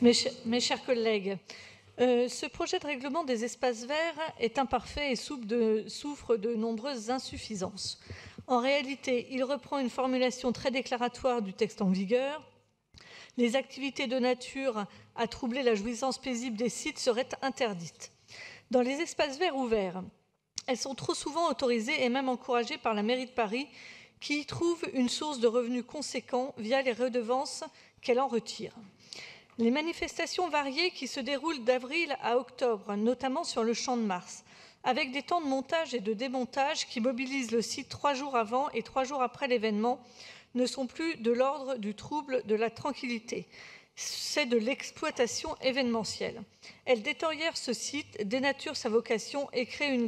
Mes chers collègues, ce projet de règlement des espaces verts est imparfait et souffre de nombreuses insuffisances. En réalité, il reprend une formulation très déclaratoire du texte en vigueur. Les activités de nature à troubler la jouissance paisible des sites seraient interdites. Dans les espaces verts ouverts, elles sont trop souvent autorisées et même encouragées par la mairie de Paris, qui y trouve une source de revenus conséquents via les redevances qu'elle en retire. Les manifestations variées qui se déroulent d'avril à octobre, notamment sur le Champ de Mars, avec des temps de montage et de démontage qui mobilisent le site 3 jours avant et 3 jours après l'événement, ne sont plus de l'ordre du trouble de la tranquillité. C'est de l'exploitation événementielle. Elle détériore ce site, dénature sa vocation et crée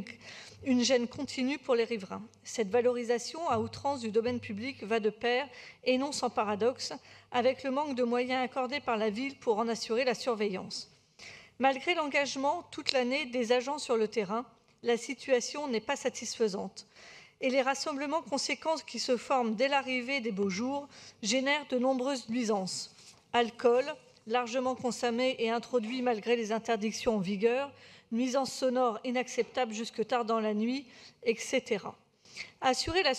une gêne continue pour les riverains. Cette valorisation à outrance du domaine public va de pair, et non sans paradoxe, avec le manque de moyens accordés par la ville pour en assurer la surveillance. Malgré l'engagement toute l'année des agents sur le terrain, la situation n'est pas satisfaisante. Et les rassemblements conséquents qui se forment dès l'arrivée des beaux jours génèrent de nombreuses nuisances. Alcool, largement consommé et introduit malgré les interdictions en vigueur, nuisances sonores inacceptables jusque tard dans la nuit, etc. Assurer la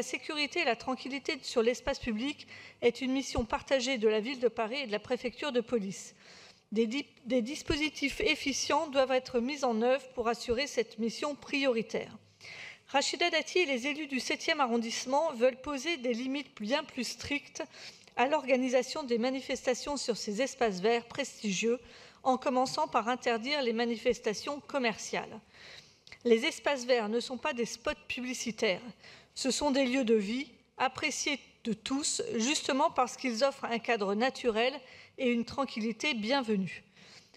sécurité et la tranquillité sur l'espace public est une mission partagée de la ville de Paris et de la préfecture de police. Des dispositifs efficients doivent être mis en œuvre pour assurer cette mission prioritaire. Rachida Dati et les élus du 7e arrondissement veulent poser des limites bien plus strictes à l'organisation des manifestations sur ces espaces verts prestigieux, en commençant par interdire les manifestations commerciales. Les espaces verts ne sont pas des spots publicitaires, ce sont des lieux de vie appréciés de tous, justement parce qu'ils offrent un cadre naturel et une tranquillité bienvenue.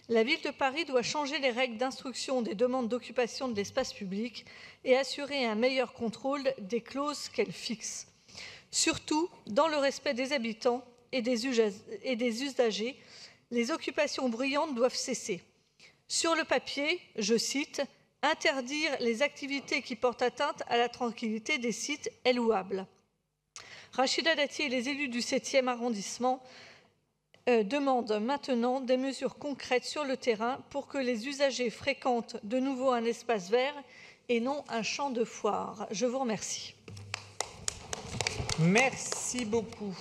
La ville de Paris doit changer les règles d'instruction des demandes d'occupation de l'espace public et assurer un meilleur contrôle des clauses qu'elle fixe. Surtout, dans le respect des habitants et des usagers, les occupations bruyantes doivent cesser. Sur le papier, je cite, « Interdire les activités qui portent atteinte à la tranquillité des sites est louable ». Rachida Dati et les élus du 7e arrondissement demandent maintenant des mesures concrètes sur le terrain pour que les usagers fréquentent de nouveau un espace vert et non un champ de foire. Je vous remercie. Merci beaucoup.